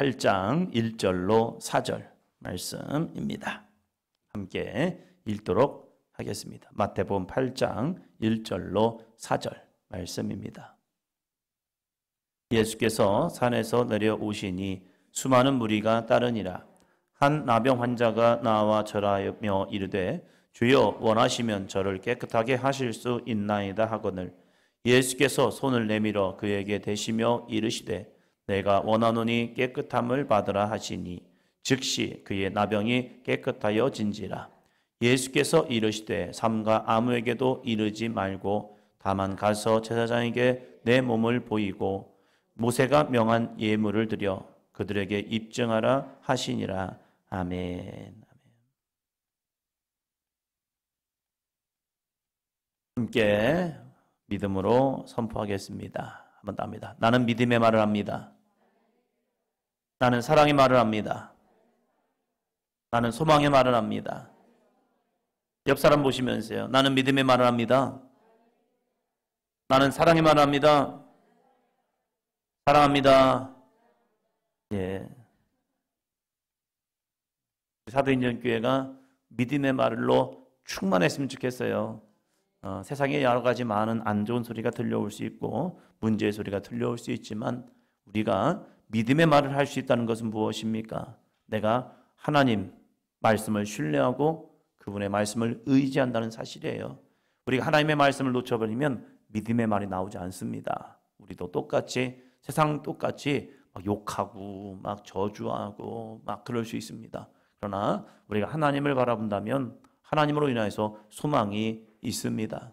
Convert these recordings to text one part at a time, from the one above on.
8장 1절로 4절 말씀입니다. 함께 읽도록 하겠습니다. 마태복음 8장 1절로 4절 말씀입니다. 예수께서 산에서 내려오시니 수많은 무리가 따르니라. 한 나병 환자가 나와 절하며 이르되 주여 원하시면 저를 깨끗하게 하실 수 있나이다 하거늘 예수께서 손을 내밀어 그에게 대시며 이르시되 내가 원하노니 깨끗함을 받으라 하시니 즉시 그의 나병이 깨끗하여진지라. 예수께서 이르시되 삼가 아무에게도 이르지 말고 다만 가서 제사장에게 내 몸을 보이고 모세가 명한 예물을 드려 그들에게 입증하라 하시니라. 아멘. 함께 믿음으로 선포하겠습니다. 한번 더 합니다. 나는 믿음의 말을 합니다. 나는 사랑의 말을 합니다. 나는 소망의 말을 합니다. 옆 사람 보시면서요. 나는 믿음의 말을 합니다. 나는 사랑의 말을 합니다. 사랑합니다. 예. 사도인전교회가 믿음의 말로 충만했으면 좋겠어요. 세상에 여러 가지 많은 안 좋은 소리가 들려올 수 있고 문제의 소리가 들려올 수 있지만 우리가 믿음의 말을 할 수 있다는 것은 무엇입니까? 내가 하나님 말씀을 신뢰하고 그분의 말씀을 의지한다는 사실이에요. 우리가 하나님의 말씀을 놓쳐버리면 믿음의 말이 나오지 않습니다. 우리도 똑같이 세상 똑같이 막 욕하고 막 저주하고 막 그럴 수 있습니다. 그러나 우리가 하나님을 바라본다면 하나님으로 인해서 소망이 있습니다.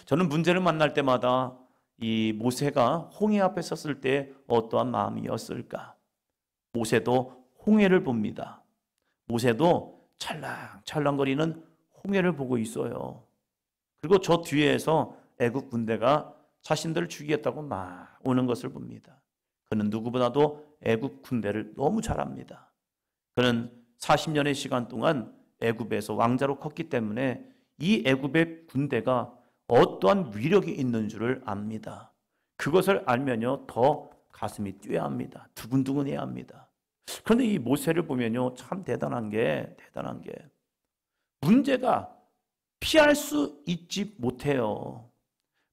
저는 문제를 만날 때마다 이 모세가 홍해 앞에 섰을 때 어떠한 마음이었을까? 모세도 홍해를 봅니다. 모세도 찰랑찰랑거리는 홍해를 보고 있어요. 그리고 저 뒤에서 애국 군대가 자신들을 죽이겠다고 막 오는 것을 봅니다. 그는 누구보다도 애국 군대를 너무 잘 압니다. 그는 40년의 시간 동안 애굽에서 왕자로 컸기 때문에 이 애굽의 군대가 어떠한 위력이 있는 줄을 압니다. 그것을 알면요 더 가슴이 뛰어야 합니다. 두근두근해야 합니다. 그런데 이 모세를 보면요 참 대단한 게 문제가 피할 수 있지 못해요.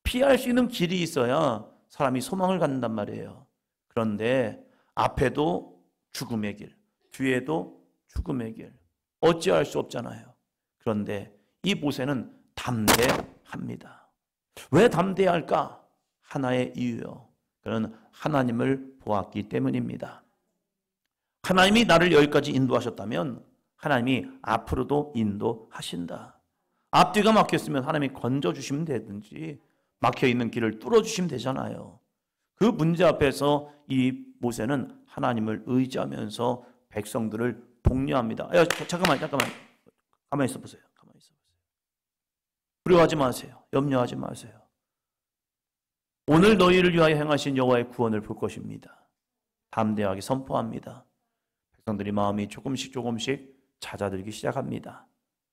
피할 수 있는 길이 있어야 사람이 소망을 갖는단 말이에요. 그런데 앞에도 죽음의 길, 뒤에도 죽음의 길, 어찌할 수 없잖아요. 그런데 이 모세는 담대합니다. 왜 담대해야 할까? 하나의 이유요. 그는 하나님을 보았기 때문입니다. 하나님이 나를 여기까지 인도하셨다면 하나님이 앞으로도 인도하신다. 앞뒤가 막혔으면 하나님이 건져주시면 되든지 막혀있는 길을 뚫어주시면 되잖아요. 그 문제 앞에서 이 모세는 하나님을 의지하면서 백성들을 독려합니다. 잠깐만 가만히 있어 보세요. 두려워하지 마세요. 염려하지 마세요. 오늘 너희를 위하여 행하신 여호와의 구원을 볼 것입니다. 담대하게 선포합니다. 백성들이 마음이 조금씩 잦아들기 시작합니다.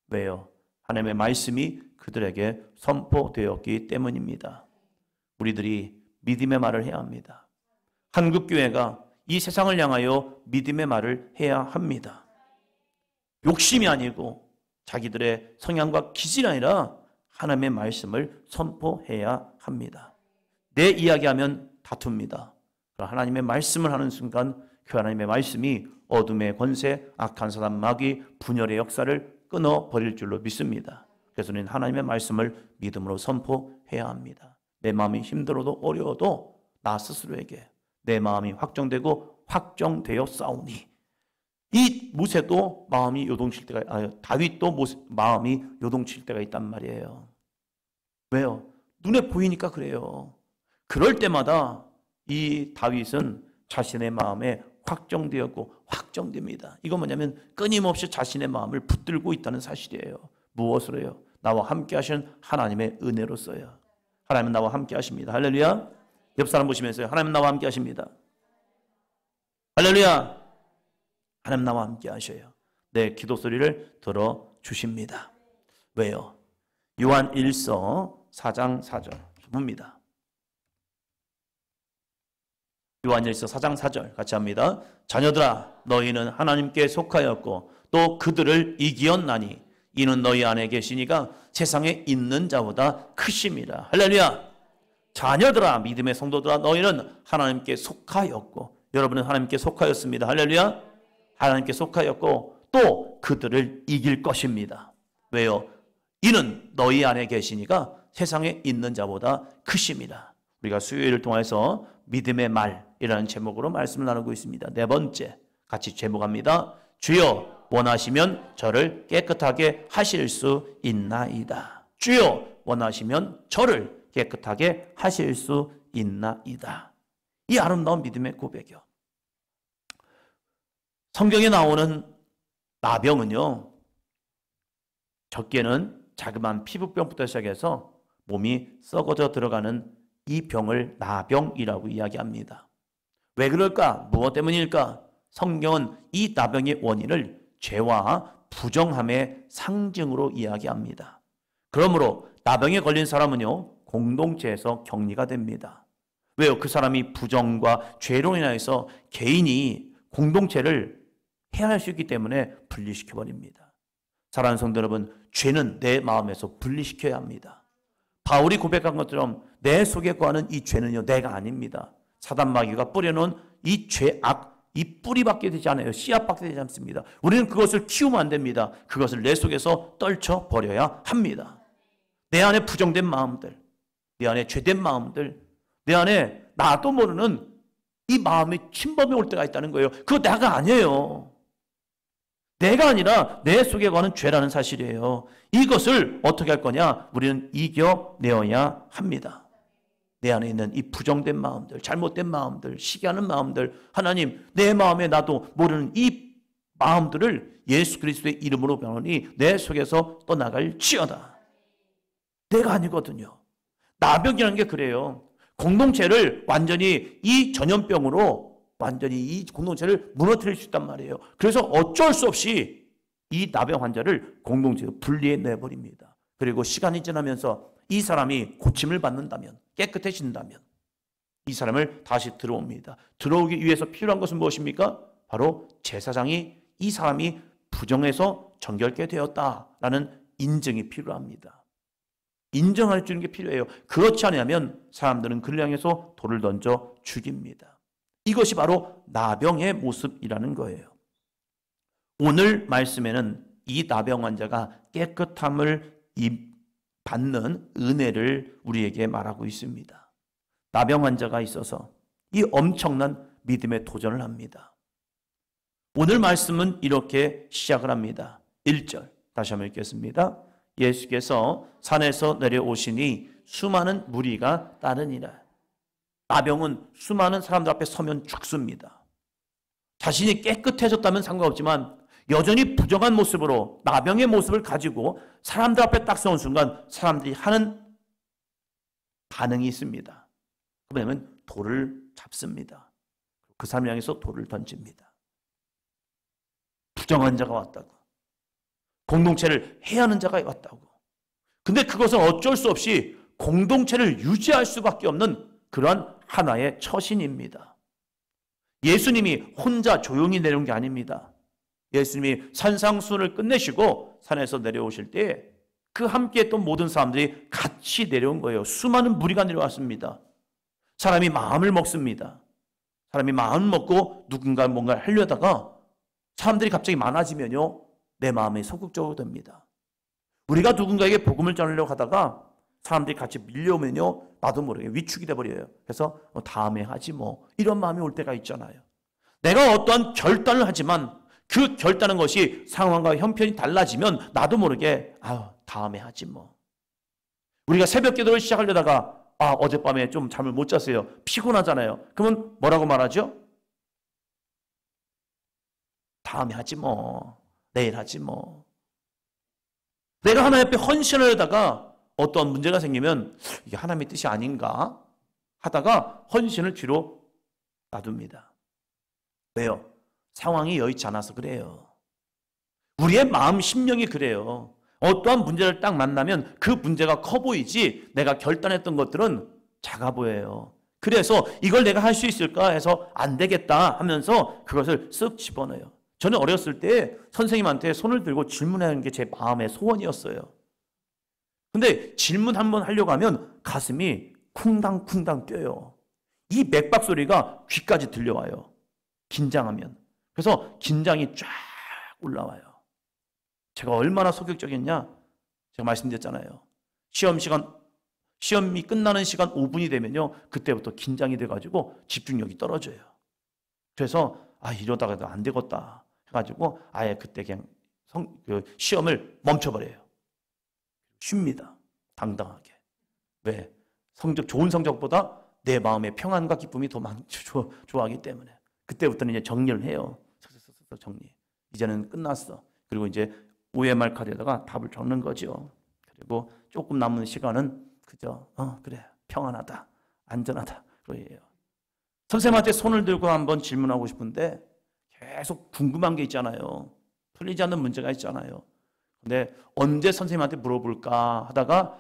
왜요? 하나님의 말씀이 그들에게 선포되었기 때문입니다. 우리들이 믿음의 말을 해야 합니다. 한국교회가 이 세상을 향하여 믿음의 말을 해야 합니다. 욕심이 아니고 자기들의 성향과 기질이 아니라 하나님의 말씀을 선포해야 합니다. 내 이야기하면 다툽니다. 하나님의 말씀을 하는 순간 그 하나님의 말씀이 어둠의 권세, 악한 사단 마귀, 분열의 역사를 끊어버릴 줄로 믿습니다. 그래서 우리는 하나님의 말씀을 믿음으로 선포해야 합니다. 내 마음이 힘들어도 어려워도 나 스스로에게 내 마음이 확정되고 확정되어 싸우니 이 모세도 마음이 요동칠 때가 다윗도 마음이 요동칠 때가 있단 말이에요. 왜요? 눈에 보이니까 그래요. 그럴 때마다 이 다윗은 자신의 마음에 확정되었고 확정됩니다. 이건 뭐냐면 끊임없이 자신의 마음을 붙들고 있다는 사실이에요. 무엇으로요? 나와 함께 하시는 하나님의 은혜로써요. 하나님은 나와 함께 하십니다. 할렐루야. 옆 사람 보시면서요. 하나님은 나와 함께 하십니다. 할렐루야. 하나님 나와 함께 하셔요. 내 기도 소리를 들어주십니다. 왜요? 요한 1서 4장 4절 봅니다. 요한일서 4장 4절 같이 합니다. 자녀들아 너희는 하나님께 속하였고 또 그들을 이기었나니 이는 너희 안에 계시니가 세상에 있는 자보다 크심이라. 할렐루야. 자녀들아, 믿음의 성도들아, 너희는 하나님께 속하였고, 여러분은 하나님께 속하였습니다. 할렐루야. 하나님께 속하였고 또 그들을 이길 것입니다. 왜요? 이는 너희 안에 계시니가 세상에 있는 자보다 크심이라. 우리가 수요일을 통해서 믿음의 말이라는 제목으로 말씀을 나누고 있습니다. 네 번째, 같이 제목합니다. 주여 원하시면 저를 깨끗하게 하실 수 있나이다. 주여 원하시면 저를 깨끗하게 하실 수 있나이다. 이 아름다운 믿음의 고백이요. 성경에 나오는 나병은요, 적게는 자그마한 피부병부터 시작해서 몸이 썩어져 들어가는 이 병을 나병이라고 이야기합니다. 왜 그럴까? 무엇 때문일까? 성경은 이 나병의 원인을 죄와 부정함의 상징으로 이야기합니다. 그러므로 나병에 걸린 사람은요, 공동체에서 격리가 됩니다. 왜요? 그 사람이 부정과 죄로 인해서 개인이 공동체를 해할 수 있기 때문에 분리시켜버립니다. 사랑하는 성도 여러분, 죄는 내 마음에서 분리시켜야 합니다. 바울이 고백한 것처럼 내 속에 거하는 이 죄는요, 내가 아닙니다. 사단 마귀가 뿌려놓은 이 죄악, 이 뿌리밖에 되지 않아요. 씨앗밖에 되지 않습니다. 우리는 그것을 키우면 안 됩니다. 그것을 내 속에서 떨쳐버려야 합니다. 내 안에 부정된 마음들, 내 안에 죄된 마음들, 내 안에 나도 모르는 이 마음이 침범이 올 때가 있다는 거예요. 그거 내가 아니에요. 내가 아니라 내 속에 거하는 죄라는 사실이에요. 이것을 어떻게 할 거냐? 우리는 이겨내어야 합니다. 내 안에 있는 이 부정된 마음들, 잘못된 마음들, 시기하는 마음들, 하나님, 내 마음에 나도 모르는 이 마음들을 예수 그리스도의 이름으로 변하니 내 속에서 떠나갈지어다. 내가 아니거든요. 나병이라는 게 그래요. 공동체를 완전히 이 전염병으로 완전히 이 공동체를 무너뜨릴 수 있단 말이에요. 그래서 어쩔 수 없이 이 나병 환자를 공동체로 분리해내버립니다. 그리고 시간이 지나면서 이 사람이 고침을 받는다면, 깨끗해진다면 이 사람을 다시 들어옵니다. 들어오기 위해서 필요한 것은 무엇입니까? 바로 제사장이 이 사람이 부정해서 정결케 되었다라는 인증이 필요합니다. 인정할 수 있는 게 필요해요. 그렇지 않으면 사람들은 그를 향해서 돌을 던져 죽입니다. 이것이 바로 나병의 모습이라는 거예요. 오늘 말씀에는 이 나병 환자가 깨끗함을 받는 은혜를 우리에게 말하고 있습니다. 나병 환자가 있어서 이 엄청난 믿음의 도전을 합니다. 오늘 말씀은 이렇게 시작을 합니다. 1절 다시 한번 읽겠습니다. 예수께서 산에서 내려오시니 수많은 무리가 따르니라. 나병은 수많은 사람들 앞에 서면 죽습니다. 자신이 깨끗해졌다면 상관없지만 여전히 부정한 모습으로 나병의 모습을 가지고 사람들 앞에 딱 서는 순간 사람들이 하는 반응이 있습니다. 그러면 돌을 잡습니다. 그 사람을 향해서 돌을 던집니다. 부정한 자가 왔다고, 공동체를 해하는 자가 왔다고. 근데 그것은 어쩔 수 없이 공동체를 유지할 수밖에 없는 그러한 하나의 처신입니다. 예수님이 혼자 조용히 내려온 게 아닙니다. 예수님이 산상수훈을 끝내시고 산에서 내려오실 때 그 함께 했던 모든 사람들이 같이 내려온 거예요. 수많은 무리가 내려왔습니다. 사람이 마음을 먹습니다. 사람이 마음 먹고 누군가 뭔가를 하려다가 사람들이 갑자기 많아지면요, 내 마음이 소극적으로 됩니다. 우리가 누군가에게 복음을 전하려고 하다가 사람들이 같이 밀려오면요, 나도 모르게 위축이 돼버려요. 그래서 다음에 하지 뭐, 이런 마음이 올 때가 있잖아요. 내가 어떠한 결단을 하지만 그 결단한 것이 상황과 형편이 달라지면 나도 모르게 다음에 하지 뭐. 우리가 새벽 기도를 시작하려다가 어젯밤에 좀 잠을 못 잤어요. 피곤하잖아요. 그러면 뭐라고 말하죠? 다음에 하지 뭐, 내일 하지 뭐. 내가 하나님 앞에 헌신을 하다가 어떠한 문제가 생기면 이게 하나님의 뜻이 아닌가 하다가 헌신을 뒤로 놔둡니다. 왜요? 상황이 여의치 않아서 그래요. 우리의 마음 심령이 그래요. 어떠한 문제를 딱 만나면 그 문제가 커 보이지 내가 결단했던 것들은 작아 보여요. 그래서 이걸 내가 할 수 있을까 해서 안 되겠다 하면서 그것을 쓱 집어넣어요. 저는 어렸을 때 선생님한테 손을 들고 질문하는 게 제 마음의 소원이었어요. 근데 질문 한번 하려고 하면 가슴이 쿵당쿵당 뛰어요. 이 맥박 소리가 귀까지 들려와요. 긴장하면. 그래서 긴장이 쫙 올라와요. 제가 얼마나 소극적이었냐? 제가 말씀드렸잖아요. 시험이 끝나는 시간 5분이 되면요, 그때부터 긴장이 돼가지고 집중력이 떨어져요. 그래서 이러다가도 안 되겠다 해가지고 아예 그때 그냥 시험을 멈춰버려요. 쉽니다. 당당하게. 왜? 좋은 성적보다 내 마음의 평안과 기쁨이 더 좋아하기 때문에. 그때부터는 이제 정리를 해요. 정리. 이제는 끝났어. 그리고 이제 OMR 카드에다가 답을 적는 거죠. 그리고 조금 남은 시간은 그저 그래, 평안하다, 안전하다 그거예요. 선생님한테 손을 들고 한번 질문하고 싶은데 계속 궁금한 게 있잖아요. 풀리지 않는 문제가 있잖아요. 근데 언제 선생님한테 물어볼까 하다가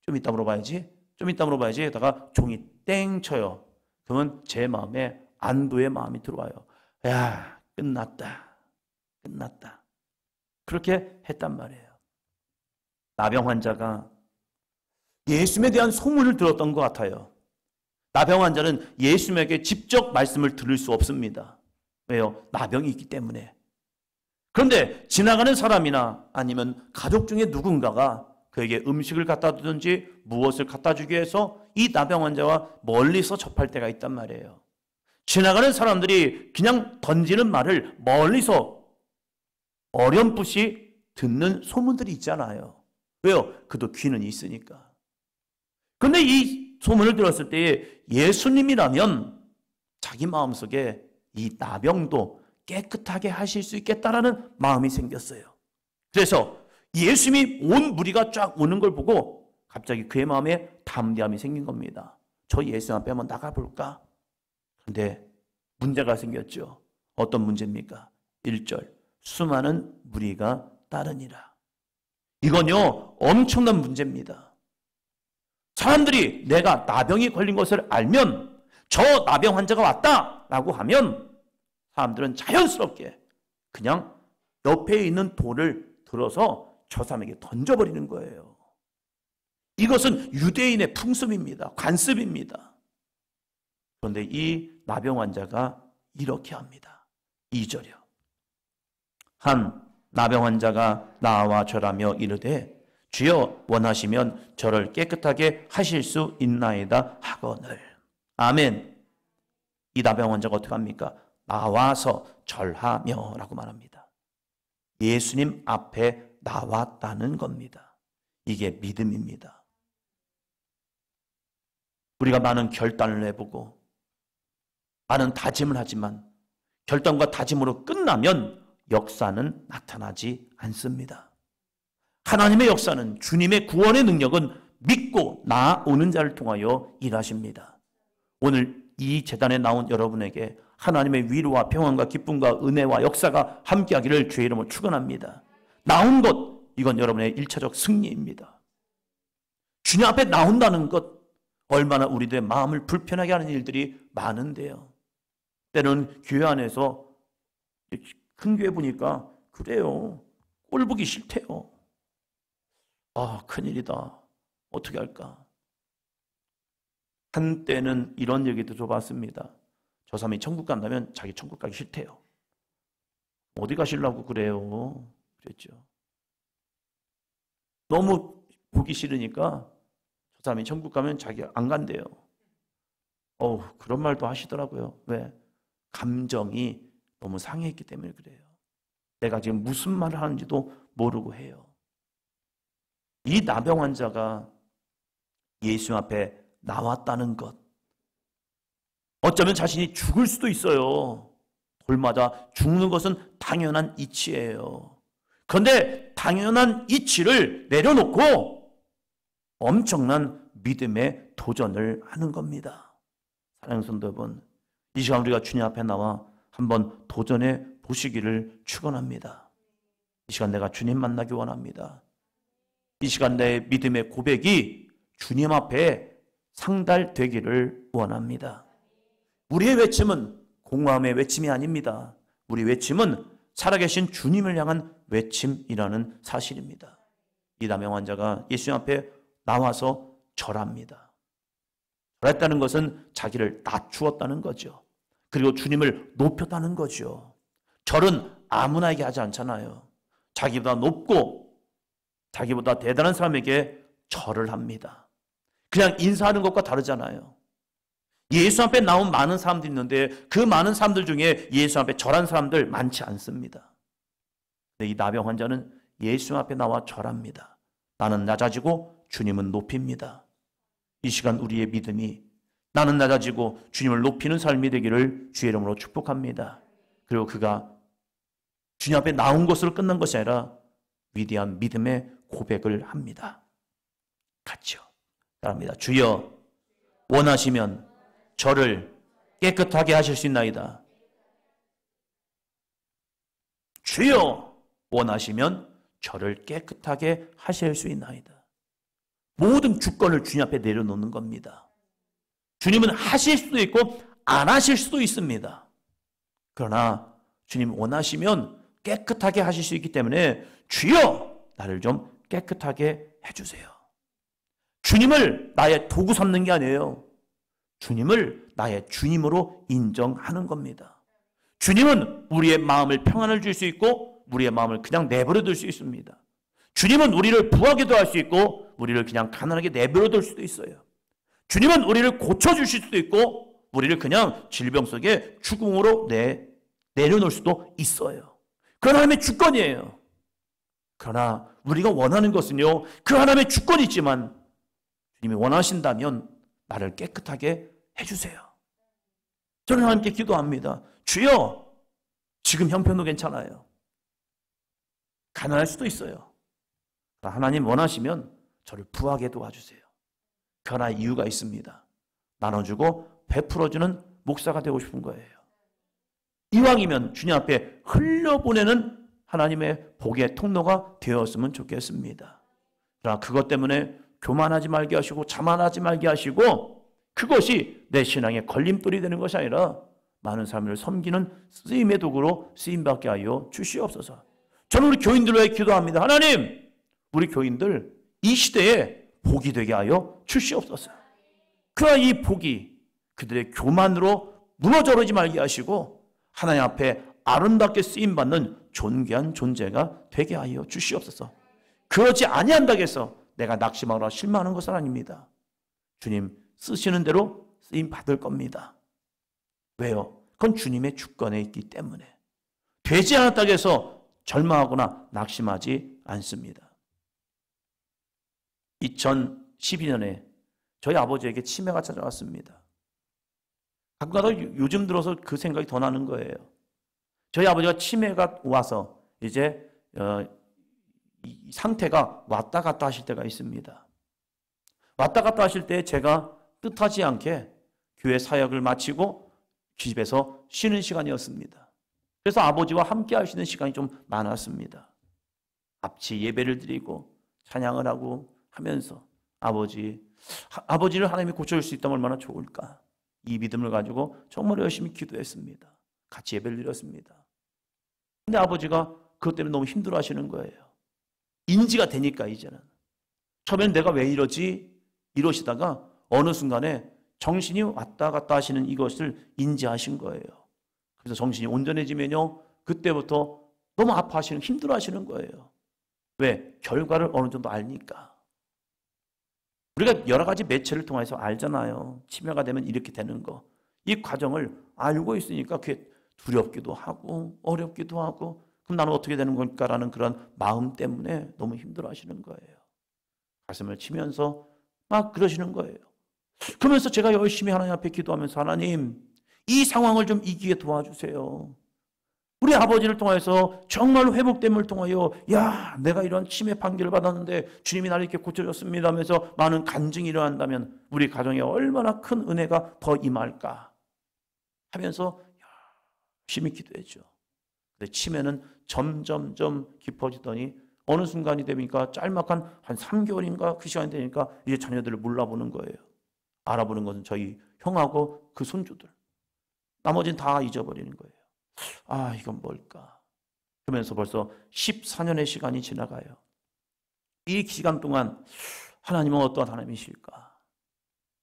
좀 이따 물어봐야지 하다가 종이 땡 쳐요. 그러면 제 마음에 안도의 마음이 들어와요. 야, 끝났다. 그렇게 했단 말이에요. 나병 환자가 예수님에 대한 소문을 들었던 것 같아요. 나병 환자는 예수님에게 직접 말씀을 들을 수 없습니다. 왜요? 나병이 있기 때문에. 그런데 지나가는 사람이나 아니면 가족 중에 누군가가 그에게 음식을 갖다 주든지 무엇을 갖다 주기 위해서 이 나병 환자와 멀리서 접할 때가 있단 말이에요. 지나가는 사람들이 그냥 던지는 말을 멀리서 어렴풋이 듣는 소문들이 있잖아요. 왜요? 그도 귀는 있으니까. 그런데 이 소문을 들었을 때 예수님이라면 자기 마음속에 이 나병도 깨끗하게 하실 수 있겠다라는 마음이 생겼어요. 그래서 예수님이 온 무리가 쫙 오는 걸 보고 갑자기 그의 마음에 담대함이 생긴 겁니다. 저 예수님 앞에 한번 나가볼까? 그런데 문제가 생겼죠. 어떤 문제입니까? 1절 수많은 무리가 따르니라. 이건요 엄청난 문제입니다. 사람들이 내가 나병이 걸린 것을 알면 저 나병 환자가 왔다라고 하면 사람들은 자연스럽게 그냥 옆에 있는 돌을 들어서 저 사람에게 던져버리는 거예요. 이것은 유대인의 풍습입니다. 관습입니다. 그런데 이 나병 환자가 이렇게 합니다. 2절이요. 한 나병 환자가 나와 절하며 이르되 주여 원하시면 저를 깨끗하게 하실 수 있나이다 하거늘. 아멘. 이 나병 환자가 어떻게 합니까? 나와서 절하며 라고 말합니다. 예수님 앞에 나왔다는 겁니다. 이게 믿음입니다. 우리가 많은 결단을 해보고 많은 다짐을 하지만 결단과 다짐으로 끝나면 역사는 나타나지 않습니다. 하나님의 역사는, 주님의 구원의 능력은 믿고 나아오는 자를 통하여 일하십니다. 오늘 이 재단에 나온 여러분에게 하나님의 위로와 평안과 기쁨과 은혜와 역사가 함께하기를 주의 이름으로 축원합니다. 나온 것, 이건 여러분의 1차적 승리입니다. 주님 앞에 나온다는 것, 얼마나 우리들의 마음을 불편하게 하는 일들이 많은데요. 때로는 교회 안에서 큰 교회 보니까 그래요. 꼴 보기 싫대요. 큰일이다. 어떻게 할까? 한때는 이런 얘기도 들어봤습니다. 저 사람이 천국 간다면 자기 천국 가기 싫대요. 어디 가시려고 그래요? 그랬죠. 너무 보기 싫으니까 저 사람이 천국 가면 자기가 안 간대요. 그런 말도 하시더라고요. 왜? 감정이 너무 상해있기 때문에 그래요. 내가 지금 무슨 말을 하는지도 모르고 해요. 이 나병 환자가 예수 앞에 나왔다는 것, 어쩌면 자신이 죽을 수도 있어요. 돌마다 죽는 것은 당연한 이치예요. 그런데 당연한 이치를 내려놓고 엄청난 믿음의 도전을 하는 겁니다. 사랑하는 성도 여러분, 이 시간 우리가 주님 앞에 나와 한번 도전해 보시기를 축원합니다. 이 시간 내가 주님 만나기 원합니다. 이 시간 내 믿음의 고백이 주님 앞에 상달되기를 원합니다. 우리의 외침은 공허함의 외침이 아닙니다. 우리 외침은 살아계신 주님을 향한 외침이라는 사실입니다. 이 남영 환자가 예수님 앞에 나와서 절합니다. 절했다는 것은 자기를 낮추었다는 거죠. 그리고 주님을 높였다는 거죠. 절은 아무나에게 하지 않잖아요. 자기보다 높고 자기보다 대단한 사람에게 절을 합니다. 그냥 인사하는 것과 다르잖아요. 예수 앞에 나온 많은 사람들이 있는데 그 많은 사람들 중에 예수 앞에 절한 사람들 많지 않습니다. 근데 이 나병 환자는 예수 앞에 나와 절합니다. 나는 낮아지고 주님은 높입니다. 이 시간 우리의 믿음이 나는 낮아지고 주님을 높이는 삶이 되기를 주의 이름으로 축복합니다. 그리고 그가 주님 앞에 나온 것으로 끝난 것이 아니라 위대한 믿음의 고백을 합니다. 같이요. 따라합니다. 주여 원하시면 저를 깨끗하게 하실 수 있나이다. 주여 원하시면 저를 깨끗하게 하실 수 있나이다. 모든 주권을 주님 앞에 내려놓는 겁니다. 주님은 하실 수도 있고 안 하실 수도 있습니다. 그러나 주님 원하시면 깨끗하게 하실 수 있기 때문에 주여 나를 좀 깨끗하게 해주세요. 주님을 나의 도구 삼는 게 아니에요. 주님을 나의 주님으로 인정하는 겁니다. 주님은 우리의 마음을 평안을 줄 수 있고 우리의 마음을 그냥 내버려 둘 수 있습니다. 주님은 우리를 부하게도 할 수 있고 우리를 그냥 가난하게 내버려 둘 수도 있어요. 주님은 우리를 고쳐주실 수도 있고 우리를 그냥 질병 속에 죽음으로 내려놓을 수도 있어요. 그건 하나님의 주권이에요. 그러나 우리가 원하는 것은요, 그 하나님의 주권이 있지만 주님이 원하신다면 나를 깨끗하게 해주세요. 저는 하나님께 기도합니다. 주여, 지금 형편도 괜찮아요. 가난할 수도 있어요. 하나님 원하시면 저를 부하게 도와주세요. 그 하나의 이유가 있습니다. 나눠주고 베풀어주는 목사가 되고 싶은 거예요. 이왕이면 주님 앞에 흘려보내는 하나님의 복의 통로가 되었으면 좋겠습니다. 그러나 그것 때문에 교만하지 말게 하시고 자만하지 말게 하시고 그것이 내 신앙의 걸림돌이 되는 것이 아니라 많은 사람을 섬기는 쓰임의 도구로 쓰임받게 하여 주시옵소서. 저는 우리 교인들을 위해 기도합니다. 하나님, 우리 교인들 이 시대에 복이 되게 하여 주시옵소서. 그러나 이 복이 그들의 교만으로 무너져버리지 말게 하시고 하나님 앞에 아름답게 쓰임받는 존귀한 존재가 되게 하여 주시옵소서. 그러지 아니한다고 해서 내가 낙심하거나 실망하는 것은 아닙니다. 주님 쓰시는 대로 쓰임 받을 겁니다. 왜요? 그건 주님의 주권에 있기 때문에. 되지 않았다고 해서 절망하거나 낙심하지 않습니다. 2012년에 저희 아버지에게 치매가 찾아왔습니다. 가끔가다 요즘 들어서 그 생각이 더 나는 거예요. 저희 아버지가 치매가 와서 이제 이 상태가 왔다 갔다 하실 때가 있습니다. 왔다 갔다 하실 때 제가 뜻하지 않게 교회 사역을 마치고 집에서 쉬는 시간이었습니다. 그래서 아버지와 함께 하시는 시간이 좀 많았습니다. 같이 예배를 드리고 찬양을 하고 하면서 아버지를 하나님이 고쳐줄 수 있다면 얼마나 좋을까. 이 믿음을 가지고 정말 열심히 기도했습니다. 같이 예배를 드렸습니다. 근데 아버지가 그것 때문에 너무 힘들어 하시는 거예요. 인지가 되니까 이제는. 처음엔 내가 왜 이러지? 이러시다가 어느 순간에 정신이 왔다 갔다 하시는 이것을 인지하신 거예요. 그래서 정신이 온전해지면요, 그때부터 너무 아파하시는, 힘들어 하시는 거예요. 왜? 결과를 어느 정도 아니까. 우리가 여러 가지 매체를 통해서 알잖아요. 치매가 되면 이렇게 되는 거. 이 과정을 알고 있으니까 그게 두렵기도 하고 어렵기도 하고 그럼 나는 어떻게 되는 걸까라는 그런 마음 때문에 너무 힘들어 하시는 거예요. 가슴을 치면서 막 그러시는 거예요. 그러면서 제가 열심히 하나님 앞에 기도하면서 하나님, 이 상황을 좀 이기게 도와주세요. 우리 아버지를 통해서 정말로 회복됨을 통하여 야, 내가 이런 치매 판결을 받았는데 주님이 나를 이렇게 고쳐줬습니다 하면서 많은 간증이 일어난다면 우리 가정에 얼마나 큰 은혜가 더 임할까 하면서 열심히 기도했죠. 근데 치매는 점점점 깊어지더니 어느 순간이 되니까 짤막한 한 3개월인가 그 시간이 되니까 이제 자녀들을 몰라보는 거예요. 알아보는 것은 저희 형하고 그 손주들. 나머지는 다 잊어버리는 거예요. 아, 이건 뭘까? 그러면서 벌써 14년의 시간이 지나가요. 이 기간 동안 하나님은 어떠한 하나님이실까?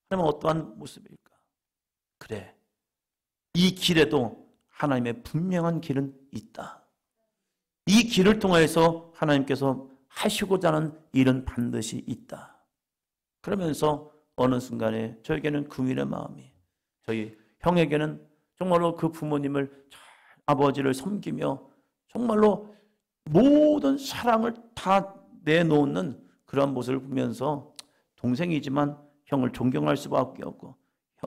하나님은 어떠한 모습일까? 그래, 이 길에도 하나님의 분명한 길은 있다. 이 길을 통해서 하나님께서 하시고자 하는 일은 반드시 있다. 그러면서 어느 순간에 저에게는 긍휼의 마음이, 저희 형에게는 정말로 그 부모님을 잘 아버지를 섬기며 정말로 모든 사랑을 다 내놓는 그런 모습을 보면서 동생이지만 형을 존경할 수밖에 없고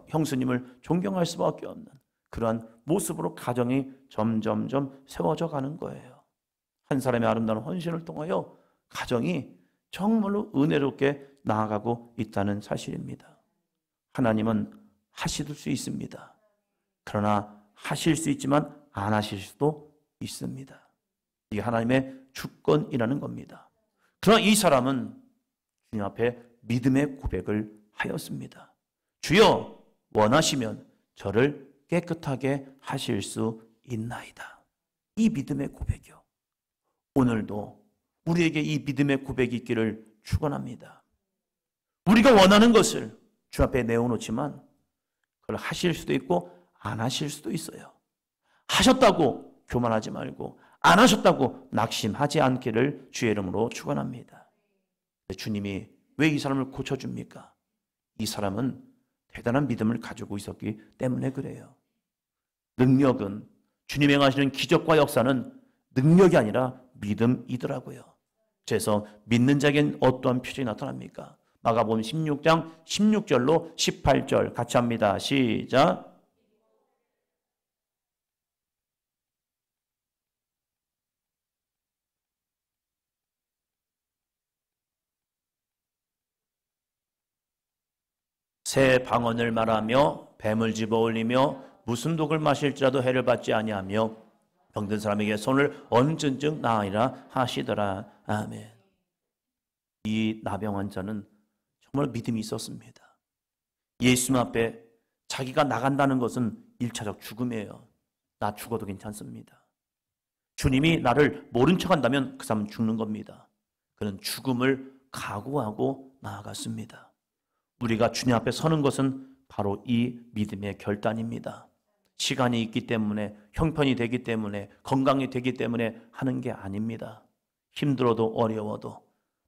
형수님을 존경할 수밖에 없는 그러한 모습으로 가정이 점점점 세워져 가는 거예요. 한 사람의 아름다운 헌신을 통하여 가정이 정말로 은혜롭게 나아가고 있다는 사실입니다. 하나님은 하실 수 있습니다. 그러나 하실 수 있지만 안 하실 수도 있습니다. 이게 하나님의 주권이라는 겁니다. 그러나 이 사람은 주님 앞에 믿음의 고백을 하였습니다. 주여, 원하시면 저를 깨끗하게 하실 수 있나이다. 이 믿음의 고백이요. 오늘도 우리에게 이 믿음의 고백이 있기를 축원합니다. 우리가 원하는 것을 주 앞에 내어놓지만 그걸 하실 수도 있고 안 하실 수도 있어요. 하셨다고 교만하지 말고 안 하셨다고 낙심하지 않기를 주의 이름으로 축원합니다. 주님이 왜 이 사람을 고쳐줍니까? 이 사람은 대단한 믿음을 가지고 있었기 때문에 그래요. 능력은, 주님이 행하시는 기적과 역사는 능력이 아니라 믿음이더라고요. 그래서 믿는 자에겐 어떠한 표정이 나타납니까? 마가복음 16장 16절로 18절 같이 합니다. 시작. 새 방언을 말하며 뱀을 집어 올리며 무슨 독을 마실지라도 해를 받지 아니하며 병든 사람에게 손을 얹은 즉 나으리라 하시더라. 아멘. 이 나병 환자는 정말 믿음이 있었습니다. 예수님 앞에 자기가 나간다는 것은 1차적 죽음이에요. 나 죽어도 괜찮습니다. 주님이 나를 모른 척한다면 그 사람은 죽는 겁니다. 그는 죽음을 각오하고 나아갔습니다. 우리가 주님 앞에 서는 것은 바로 이 믿음의 결단입니다. 시간이 있기 때문에, 형편이 되기 때문에, 건강이 되기 때문에 하는 게 아닙니다. 힘들어도 어려워도,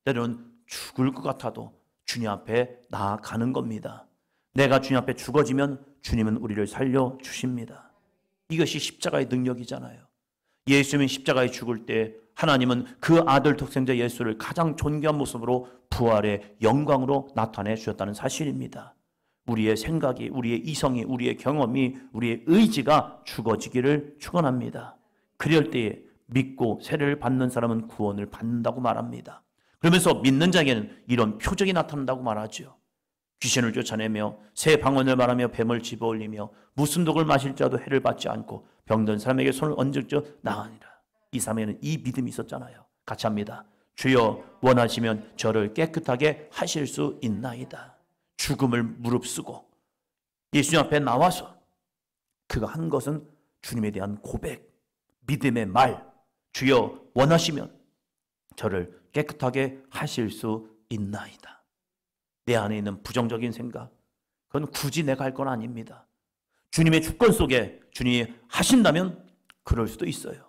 때로는 죽을 것 같아도 주님 앞에 나아가는 겁니다. 내가 주님 앞에 죽어지면 주님은 우리를 살려주십니다. 이것이 십자가의 능력이잖아요. 예수님이 십자가에 죽을 때 하나님은 그 아들 독생자 예수를 가장 존귀한 모습으로 부활의 영광으로 나타내 주셨다는 사실입니다. 우리의 생각이, 우리의 이성이, 우리의 경험이, 우리의 의지가 죽어지기를 축원합니다. 그럴 때에 믿고 세례를 받는 사람은 구원을 받는다고 말합니다. 그러면서 믿는 자에게는 이런 표적이 나타난다고 말하죠. 귀신을 쫓아내며 새 방언을 말하며 뱀을 집어올리며 무슨 독을 마실 자도 해를 받지 않고 병든 사람에게 손을 얹을 즉 나으니라. 이 사람에는 이 믿음이 있었잖아요. 같이 합니다. 주여, 원하시면 저를 깨끗하게 하실 수 있나이다. 죽음을 무릅쓰고 예수님 앞에 나와서 그가 한 것은 주님에 대한 고백, 믿음의 말. 주여, 원하시면 저를 깨끗하게 하실 수 있나이다. 내 안에 있는 부정적인 생각, 그건 굳이 내가 할 건 아닙니다. 주님의 주권 속에 주님이 하신다면 그럴 수도 있어요.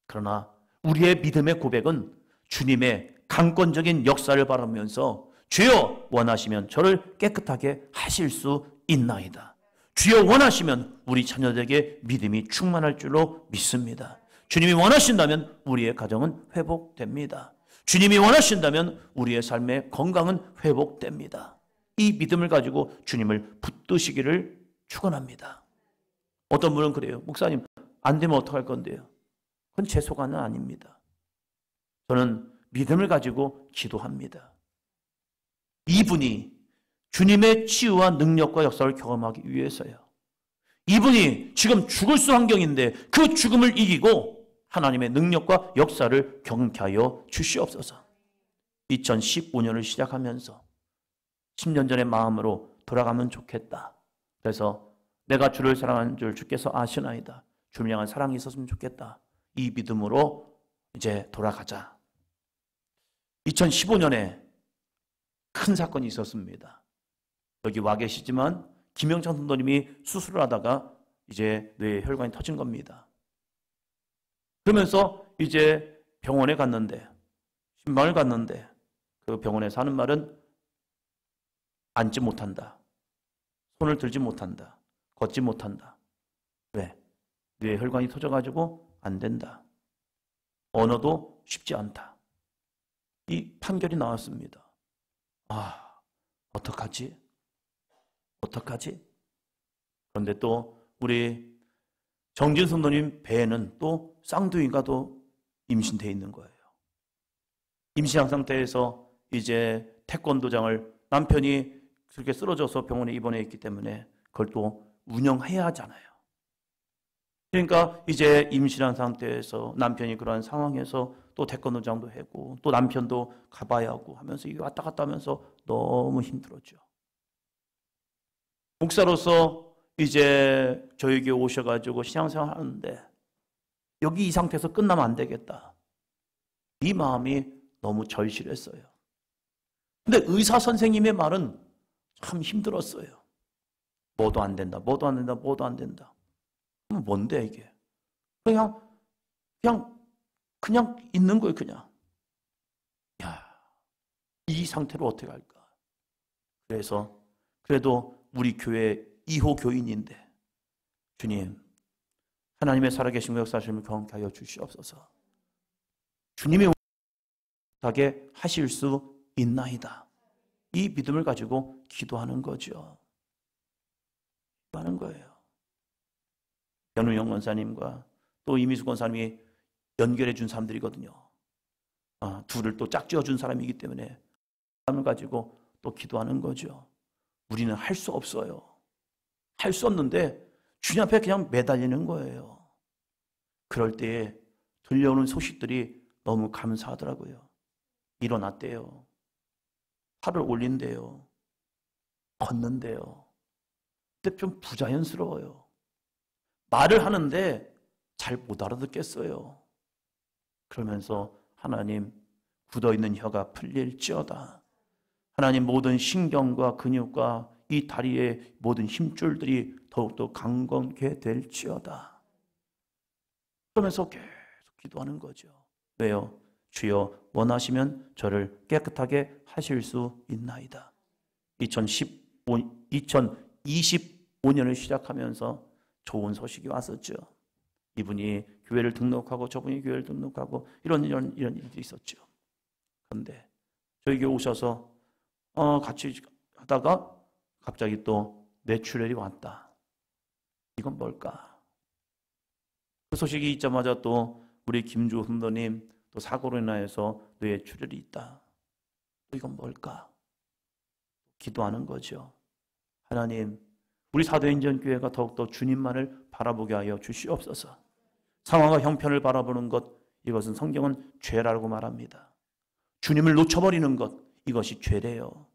그러나 우리의 믿음의 고백은 주님의 강권적인 역사를 바라면서 주여, 원하시면 저를 깨끗하게 하실 수 있나이다. 주여, 원하시면 우리 자녀들에게 믿음이 충만할 줄로 믿습니다. 주님이 원하신다면 우리의 가정은 회복됩니다. 주님이 원하신다면 우리의 삶의 건강은 회복됩니다. 이 믿음을 가지고 주님을 붙드시기를 축원합니다. 어떤 분은 그래요. 목사님, 안 되면 어떡할 건데요? 그건 제 소관은 아닙니다. 저는 믿음을 가지고 기도합니다. 이분이 주님의 치유와 능력과 역사를 경험하기 위해서요. 이분이 지금 죽을 수 환경인데 그 죽음을 이기고 하나님의 능력과 역사를 경험케 하여 주시옵소서. 2015년을 시작하면서 10년 전의 마음으로 돌아가면 좋겠다. 그래서 내가 주를 사랑하는 줄 주께서 아시나이다. 주를 향한 사랑이 있었으면 좋겠다. 이 믿음으로 이제 돌아가자. 2015년에 큰 사건이 있었습니다. 여기 와 계시지만 김영창 선도님이 수술을 하다가 이제 뇌에 혈관이 터진 겁니다. 그러면서 이제 병원에 갔는데, 신방을 갔는데 그 병원에서 하는 말은 앉지 못한다. 손을 들지 못한다. 걷지 못한다. 왜? 뇌에 혈관이 터져가지고 안 된다. 언어도 쉽지 않다. 이 판결이 나왔습니다. 아, 어떡하지? 어떡하지? 그런데 또 우리 정진 선도님 배에는 또 쌍둥이가 또 임신되어 있는 거예요. 임신한 상태에서 이제 태권도장을 남편이 그렇게 쓰러져서 병원에 입원해 있기 때문에 그걸 또 운영해야 하잖아요. 그러니까 이제 임신한 상태에서 남편이 그러한 상황에서 또 태권도장도 하고 또 남편도 가봐야 하고 하면서 이게 왔다 갔다 하면서 너무 힘들었죠. 목사로서 이제 저에게 오셔가지고 신앙생활 하는데 여기 이 상태에서 끝나면 안 되겠다. 이 마음이 너무 절실했어요. 근데 의사 선생님의 말은 참 힘들었어요. 뭐도 안 된다, 뭐도 안 된다, 뭐도 안 된다. 그럼 뭔데 이게? 그냥 있는 거예요, 그냥. 야, 이 상태로 어떻게 할까? 그래서 그래도 우리 교회 2호 교인인데 주님, 하나님의 살아계신 역사하심을 경험케 하여 주시옵소서. 주님이 하게 하실 수 있나이다. 이 믿음을 가지고 기도하는 거죠. 기도하는 거예요. 변우영 권사님과 또 이미수 권사님이 연결해 준 사람들이거든요. 둘을 또 짝지어 준 사람이기 때문에 마음을 가지고 또 기도하는 거죠. 우리는 할 수 없어요. 할 수 없는데 주님 앞에 그냥 매달리는 거예요. 그럴 때에 들려오는 소식들이 너무 감사하더라고요. 일어났대요. 팔을 올린대요. 걷는데요. 근데 좀 부자연스러워요. 말을 하는데 잘 못 알아듣겠어요. 그러면서 하나님, 굳어있는 혀가 풀릴지어다. 하나님, 모든 신경과 근육과 이 다리의 모든 힘줄들이 더욱더 강건케 될지어다. 그러면서 계속 기도하는 거죠. 왜요? 주여, 원하시면 저를 깨끗하게 하실 수 있나이다. 2025년을 시작하면서 좋은 소식이 왔었죠. 이분이 교회를 등록하고 저분이 교회를 등록하고 이런 일들이 있었죠. 그런데 저에게 오셔서 같이 하다가 갑자기 또 뇌출혈이 왔다. 이건 뭘까? 그 소식이 있자마자 또 우리 김주 선도님 또 사고로 인하여서 뇌출혈이 있다. 이건 뭘까? 기도하는 거죠. 하나님, 우리 사도행전교회가 더욱더 주님만을 바라보게 하여 주시옵소서. 상황과 형편을 바라보는 것, 이것은 성경은 죄라고 말합니다. 주님을 놓쳐버리는 것, 이것이 죄래요.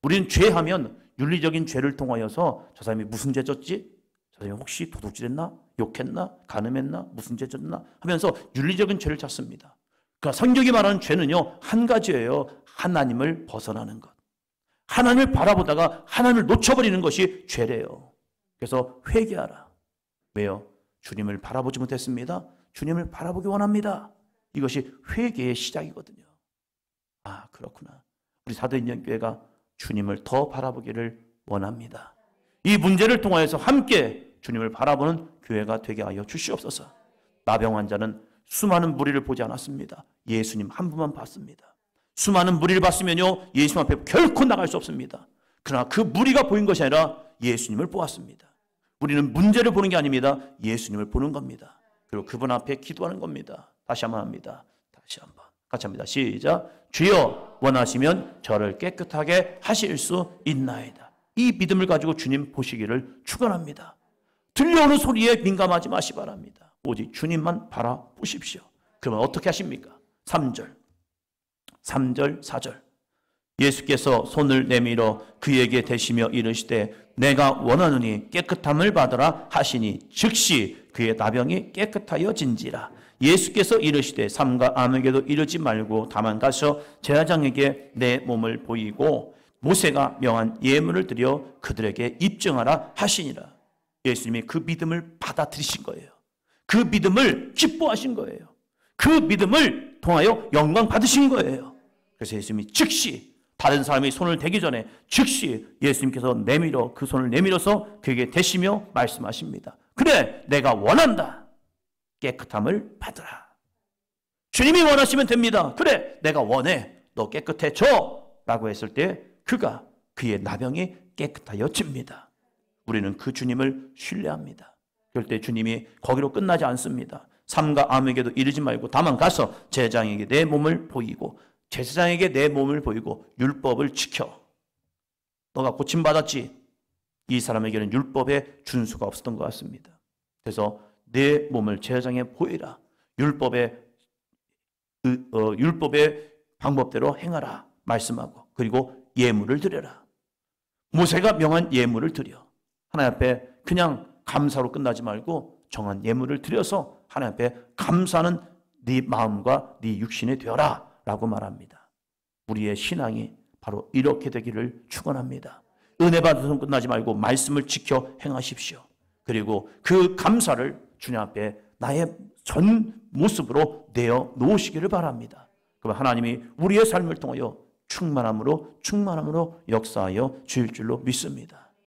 우리는 죄하면 윤리적인 죄를 통하여서 저 사람이 무슨 죄 졌지? 저 사람이 혹시 도둑질했나? 욕했나? 간음했나? 무슨 죄 졌나? 하면서 윤리적인 죄를 찾습니다. 그러니까 성경이 말하는 죄는요, 한 가지예요. 하나님을 벗어나는 것. 하나님을 바라보다가 하나님을 놓쳐버리는 것이 죄래요. 그래서 회개하라. 왜요? 주님을 바라보지 못했습니다. 주님을 바라보기 원합니다. 이것이 회개의 시작이거든요. 아, 그렇구나. 우리 사도행전교회가 주님을 더 바라보기를 원합니다. 이 문제를 통하여서 함께 주님을 바라보는 교회가 되게 하여 주시옵소서. 나병 환자는 수많은 무리를 보지 않았습니다. 예수님 한 분만 봤습니다. 수많은 무리를 봤으면요, 예수님 앞에 결코 나갈 수 없습니다. 그러나 그 무리가 보인 것이 아니라 예수님을 보았습니다. 우리는 문제를 보는 게 아닙니다. 예수님을 보는 겁니다. 그리고 그분 앞에 기도하는 겁니다. 다시 한번 합니다. 다시 한번. 같이 합니다. 시작. 주여, 원하시면 저를 깨끗하게 하실 수 있나이다. 이 믿음을 가지고 주님 보시기를 축원합니다. 들려오는 소리에 민감하지 마시 바랍니다. 오직 주님만 바라보십시오. 그러면 어떻게 하십니까? 3절, 4절. 예수께서 손을 내밀어 그에게 대시며 이르시되 내가 원하노니 깨끗함을 받으라 하시니 즉시 그의 나병이 깨끗하여진지라. 예수께서 이르시되 삼가 아무에게도 이르지 말고 다만 가서 제사장에게 내 몸을 보이고 모세가 명한 예물을 드려 그들에게 입증하라 하시니라. 예수님이 그 믿음을 받아들이신 거예요. 그 믿음을 기뻐하신 거예요. 그 믿음을 통하여 영광 받으신 거예요. 그래서 예수님이 즉시 다른 사람이 손을 대기 전에 즉시 예수님께서 그 손을 내밀어서 그에게 대시며 말씀하십니다. 그래, 내가 원한다. 깨끗함을 받으라. 주님이 원하시면 됩니다. 그래, 내가 원해. 너 깨끗해져. 라고 했을 때 그의 나병이 깨끗하여집니다. 우리는 그 주님을 신뢰합니다. 그럴 때 주님이 거기로 끝나지 않습니다. 삼가 아무에게도 이르지 말고 다만 가서 제사장에게 내 몸을 보이고 제사장에게 내 몸을 보이고 율법을 지켜. 너가 고침받았지? 이 사람에게는 율법의 준수가 없었던 것 같습니다. 그래서 내 몸을 제사장에 보이라. 율법의 방법대로 행하라 말씀하고 그리고 예물을 드려라. 모세가 명한 예물을 드려. 하나님 앞에 그냥 감사로 끝나지 말고 정한 예물을 드려서 하나님 앞에 감사하는 네 마음과 네 육신이 되어라 라고 말합니다. 우리의 신앙이 바로 이렇게 되기를 축원합니다. 은혜 받은 손 끝나지 말고 말씀을 지켜 행하십시오. 그리고 그 감사를 주님 앞에 나의 전 모습으로 내어 놓으시기를 바랍니다. 그럼 하나님이 우리의 삶을 통하여 충만함으로 역사하여 주실 줄로 믿습니다.